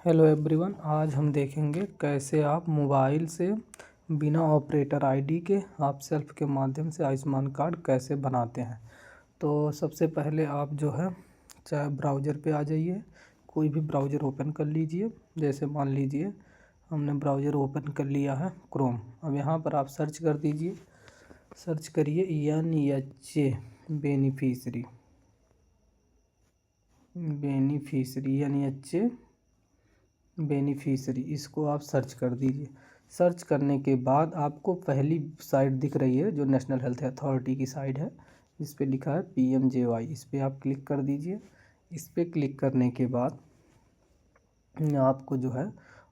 Hello everyone, आज हम देखेंगे कैसे आप मोबाइल से बिना ऑपरेटर आईडी के आप सेल्फ के माध्यम से आयुष्मान कार्ड कैसे बनाते हैं। तो सबसे पहले आप जो है चाहे ब्राउज़र पे आ जाइए, कोई भी ब्राउज़र ओपन कर लीजिए। जैसे मान लीजिए हमने ब्राउज़र ओपन कर लिया है क्रोम। अब यहाँ पर आप सर्च कर दीजिए, सर्च करिए NHA बेनिफिशरी NHA बेनिफिशरी, इसको आप सर्च कर दीजिए। सर्च करने के बाद आपको पहली साइट दिख रही है जो नेशनल हेल्थ अथॉरिटी की साइट है, इस पर लिखा है PMJY। इस पर आप क्लिक कर दीजिए। इस पर क्लिक करने के बाद आपको जो है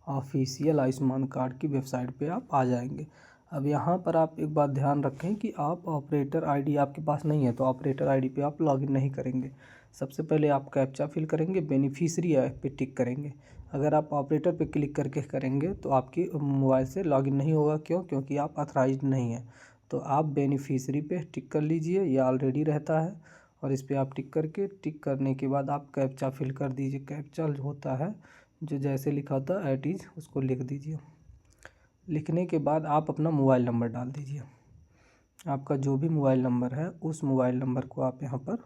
ऑफिशियल आयुष्मान कार्ड की वेबसाइट पे आप आ जाएंगे। अब यहाँ पर आप एक बात ध्यान रखें कि आप ऑपरेटर आईडी आपके पास नहीं है तो ऑपरेटर आईडी पे आप लॉगिन नहीं करेंगे। सबसे पहले आप कैप्चा फिल करेंगे, बेनिफिशरी ऐप पे टिक करेंगे। अगर आप ऑपरेटर पे क्लिक करके करेंगे तो आपकी मोबाइल से लॉगिन नहीं होगा। क्योंकि आप ऑथराइज्ड नहीं हैं। तो आप बेनिफिशरी पे टिक कर लीजिए, ये ऑलरेडी रहता है। और इस पर आप टिक करने के बाद आप कैप्चा फिल कर दीजिए। कैप्चा होता है जो जैसे लिखा था एट इज़, उसको लिख दीजिए। लिखने के बाद आप अपना मोबाइल नंबर डाल दीजिए। आपका जो भी मोबाइल नंबर है उस मोबाइल नंबर को आप यहाँ पर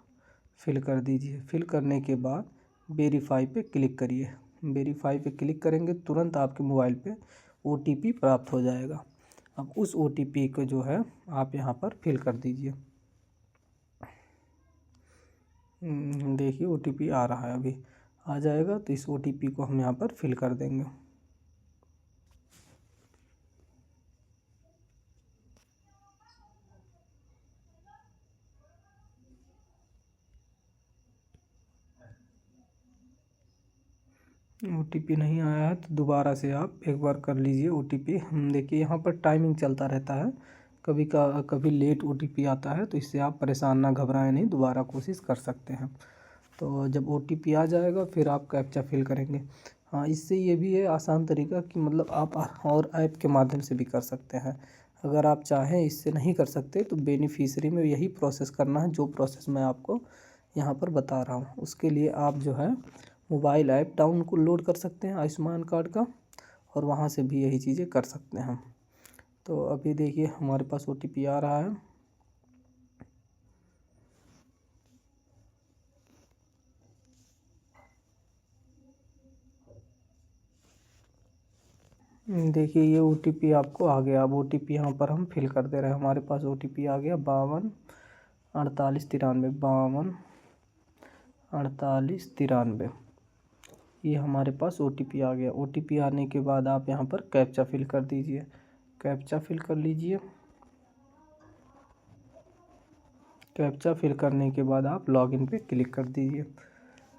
फिल कर दीजिए। फिल करने के बाद वेरीफाई पे क्लिक करिए। वेरीफाई पे क्लिक करेंगे तुरंत आपके मोबाइल पे OTP प्राप्त हो जाएगा। अब उस OTP को जो है आप यहाँ पर फिल कर दीजिए। देखिए OTP आ रहा है, अभी आ जाएगा। तो इस OTP को हम यहाँ पर फिल कर देंगे। OTP नहीं आया है तो दोबारा से आप एक बार कर लीजिए OTP। हम देखिए यहाँ पर टाइमिंग चलता रहता है, कभी लेट OTP आता है, तो इससे आप परेशान ना घबराएं नहीं, दोबारा कोशिश कर सकते हैं। तो जब OTP आ जाएगा फिर आप कैप्चा फिल करेंगे। हाँ, इससे ये भी है आसान तरीका कि मतलब आप और ऐप के माध्यम से भी कर सकते हैं। अगर आप चाहें इससे नहीं कर सकते तो बेनिफिशरी में यही प्रोसेस करना है जो प्रोसेस मैं आपको यहाँ पर बता रहा हूँ। उसके लिए आप जो है मोबाइल ऐप डाउनलोड कर सकते हैं आयुष्मान कार्ड का, और वहाँ से भी यही चीज़ें कर सकते हैं। तो अभी देखिए हमारे पास OTP आ रहा है। देखिए ये OTP आपको आ गया। अब OTP यहाँ पर हम फिल कर दे रहे हैं। हमारे पास OTP आ गया 52 48 93, 52 48 93। ये हमारे पास OTP आ गया। OTP आने के बाद आप यहाँ पर कैप्चा फिल कर दीजिए। कैप्चा फिल कर लीजिए। कैप्चा फिल करने के बाद आप लॉगिन पे क्लिक कर दीजिए।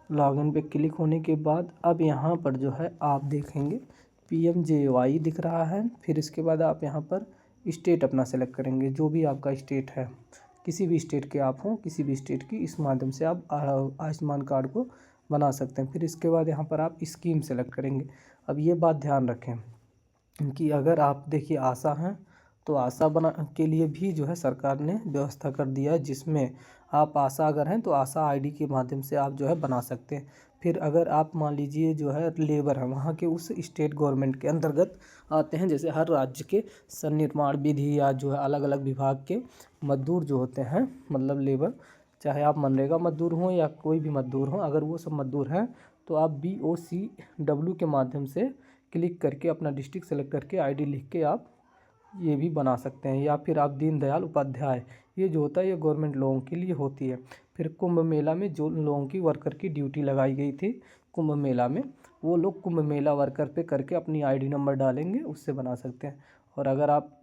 लॉगिन पे क्लिक होने के बाद अब यहाँ पर जो है आप देखेंगे PMJY दिख रहा है। फिर इसके बाद आप यहाँ पर स्टेट अपना सेलेक्ट करेंगे, जो भी आपका स्टेट है, किसी भी स्टेट के आप हों, किसी भी स्टेट की, इस माध्यम से आप आयुष्मान कार्ड को बना सकते हैं। फिर इसके बाद यहाँ पर आप स्कीम सेलेक्ट करेंगे। अब ये बात ध्यान रखें कि अगर आप देखिए आशा हैं तो आशा बना के लिए भी जो है सरकार ने व्यवस्था कर दिया है, जिसमें आप आशा अगर हैं तो आशा आईडी के माध्यम से आप जो है बना सकते हैं। फिर अगर आप मान लीजिए जो है लेबर है, वहाँ के उस स्टेट गवर्नमेंट के अंतर्गत आते हैं, जैसे हर राज्य के सन्निर्माण विधि या जो है अलग अलग विभाग के मजदूर जो होते हैं, मतलब लेबर, चाहे आप मनरेगा मजदूर हों या कोई भी मजदूर हों, अगर वो सब मजदूर हैं तो आप BOCW के माध्यम से क्लिक करके अपना डिस्ट्रिक्ट सेलेक्ट करके आईडी लिख के आप ये भी बना सकते हैं। या फिर आप दीनदयाल उपाध्याय, ये जो होता है ये गवर्नमेंट लोगों के लिए होती है। फिर कुंभ मेला में जो लोगों की वर्कर की ड्यूटी लगाई गई थी कुंभ मेला में, वो लोग कुंभ मेला वर्कर पे करके अपनी ID नंबर डालेंगे, उससे बना सकते हैं। और अगर आप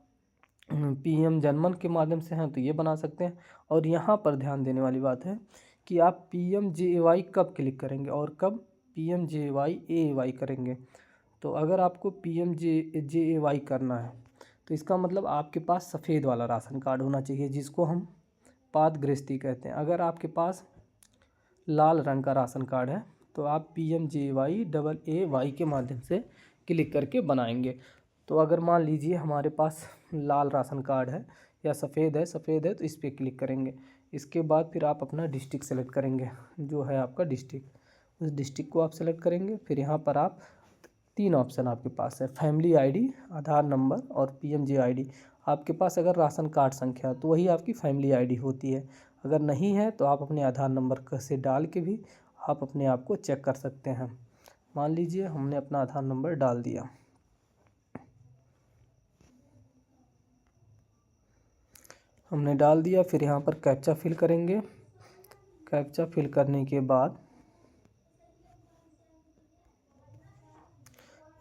PM जनमन के माध्यम से हैं तो ये बना सकते हैं। और यहाँ पर ध्यान देने वाली बात है कि आप PMJAY कब क्लिक करेंगे और कब PMJAY करेंगे। तो अगर आपको PMJAY करना है तो इसका मतलब आपके पास सफ़ेद वाला राशन कार्ड होना चाहिए, जिसको हम पादगृहस्थी कहते हैं। अगर आपके पास लाल रंग का राशन कार्ड है तो आप PMJAY के माध्यम से क्लिक करके बनाएंगे। तो अगर मान लीजिए हमारे पास लाल राशन कार्ड है या सफ़ेद है तो इस पर क्लिक करेंगे। इसके बाद फिर आप अपना डिस्ट्रिक्ट सेलेक्ट करेंगे, जो है आपका डिस्ट्रिक्ट, उस डिस्ट्रिक्ट को आप सेलेक्ट करेंगे। फिर यहाँ पर आप 3 ऑप्शन आपके पास है, फैमिली आईडी, आधार नंबर और PMJAY। आपके पास अगर राशन कार्ड संख्या तो वही आपकी फैमिली आईडी होती है। अगर नहीं है तो आप अपने आधार नंबर से डाल के भी आप अपने आप को चेक कर सकते हैं। मान लीजिए हमने अपना आधार नंबर डाल दिया, हमने डाल दिया, फिर यहाँ पर कैप्चा फिल करेंगे। कैप्चा फिल करने के बाद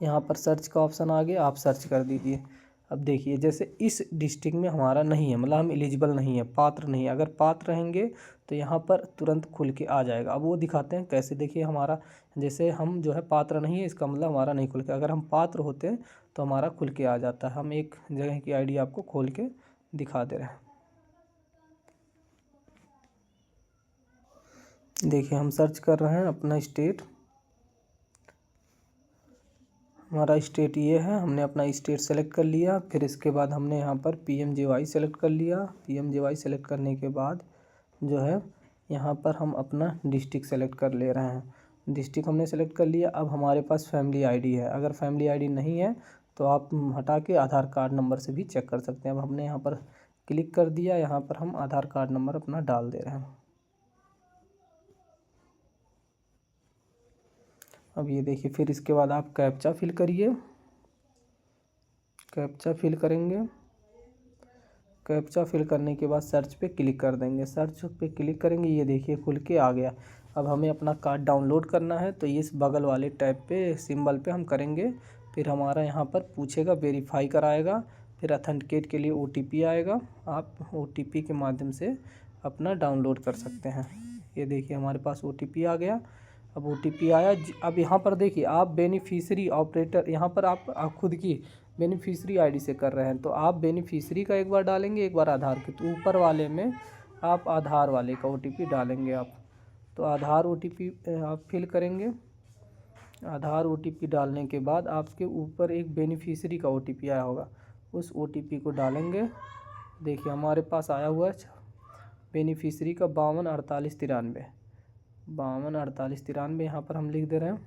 यहाँ पर सर्च का ऑप्शन आ गया, आप सर्च कर दीजिए। अब देखिए जैसे इस डिस्ट्रिक्ट में हमारा नहीं है, मतलब हम एलिजिबल नहीं है, पात्र नहीं है। अगर पात्र रहेंगे तो यहाँ पर तुरंत खुल के आ जाएगा। अब वो दिखाते हैं कैसे। देखिए हमारा जैसे हम जो है पात्र नहीं है, इसका मतलब हमारा नहीं खुल के। अगर हम पात्र होते हैं तो हमारा खुल के आ जाता है। हम एक जगह की आईडी आपको खोल के दिखा दे रहे हैं। देखिए हम सर्च कर रहे हैं अपना स्टेट, हमारा स्टेट ये है। हमने अपना स्टेट सेलेक्ट कर लिया। फिर इसके बाद हमने यहाँ पर PMJAY सेलेक्ट कर लिया। PMJAY सेलेक्ट करने के बाद जो है यहाँ पर हम अपना डिस्ट्रिक्ट सेलेक्ट कर ले रहे हैं। डिस्ट्रिक्ट हमने सेलेक्ट कर लिया। अब हमारे पास फैमिली आईडी है। अगर फैमिली आईडी नहीं है तो आप हटा के आधार कार्ड नंबर से भी चेक कर सकते हैं। अब हमने यहाँ पर क्लिक कर दिया, यहाँ पर हम आधार कार्ड नंबर अपना डाल दे रहे हैं। अब ये देखिए, फिर इसके बाद आप कैप्चा फिल करिए। कैप्चा फिल करेंगे। कैप्चा फिल करने के बाद सर्च पे क्लिक कर देंगे। सर्च पे क्लिक करेंगे, ये देखिए खुल के आ गया। अब हमें अपना कार्ड डाउनलोड करना है तो इस बगल वाले टैब पे सिंबल पे हम करेंगे। फिर हमारा यहाँ पर पूछेगा, वेरीफाई कराएगा, फिर ऑथेंटिकेट के लिए OTP आएगा। आप OTP के माध्यम से अपना डाउनलोड कर सकते हैं। ये देखिए हमारे पास OTP आ गया। अब OTP आया। अब यहाँ पर देखिए आप बेनिफिशियरी ऑपरेटर, यहाँ पर आप खुद की बेनिफिशियरी आईडी से कर रहे हैं तो आप बेनिफिशियरी का एक बार डालेंगे, एक बार आधार के। तो ऊपर वाले में आप आधार वाले का OTP डालेंगे आप। तो आधार OTP आप फिल करेंगे। आधार OTP डालने के बाद आपके ऊपर एक बेनिफिशियरी का OTP आया होगा, उस OTP को डालेंगे। देखिए हमारे पास आया हुआ है बेनिफिशियरी का 524893। 524893 यहाँ पर हम लिख दे रहे हैं।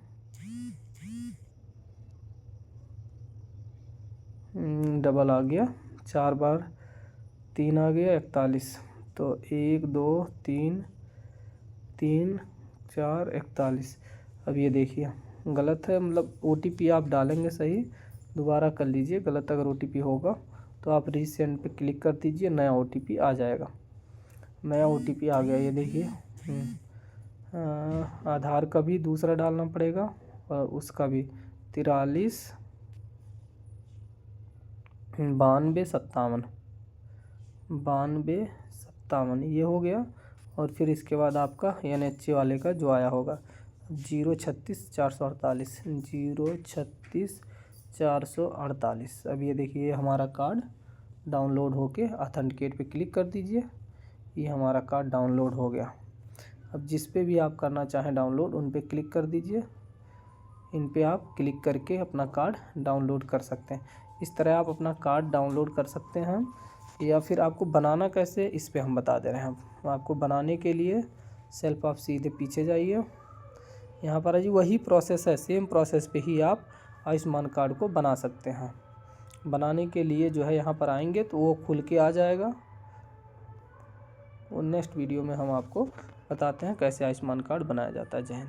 डबल आ गया, 4 बार 3 आ गया 41। तो 1 2 3 3 4 41। अब ये देखिए गलत है, मतलब OTP आप डालेंगे सही, दोबारा कर लीजिए। गलत अगर OTP होगा तो आप रीसेंड पे क्लिक कर दीजिए, नया OTP आ जाएगा। नया OTP आ गया, ये देखिए। आधार का भी दूसरा डालना पड़ेगा और उसका भी 43 92 57 ये हो गया। और फिर इसके बाद आपका NHA वाले का जो आया होगा 036 448। अब ये देखिए हमारा कार्ड डाउनलोड होके ऑथेंटिकेट पे क्लिक कर दीजिए। ये हमारा कार्ड डाउनलोड हो गया। अब जिस पे भी आप करना चाहें डाउनलोड, उन पे क्लिक कर दीजिए। इन पे आप क्लिक करके अपना कार्ड डाउनलोड कर सकते हैं। इस तरह आप अपना कार्ड डाउनलोड कर सकते हैं। या फिर आपको बनाना कैसे, इस पे हम बता दे रहे हैं। आपको बनाने के लिए सेल्फ आप सीधे पीछे जाइए, यहाँ पर जी वही प्रोसेस है, सेम प्रोसेस पे ही आप आयुष्मान कार्ड को बना सकते हैं। बनाने के लिए जो है यहाँ पर आएंगे तो वो खुल के आ जाएगा। और नेक्स्ट वीडियो में हम आपको बताते हैं कैसे आयुष्मान कार्ड बनाया जाता है। जय हिंद।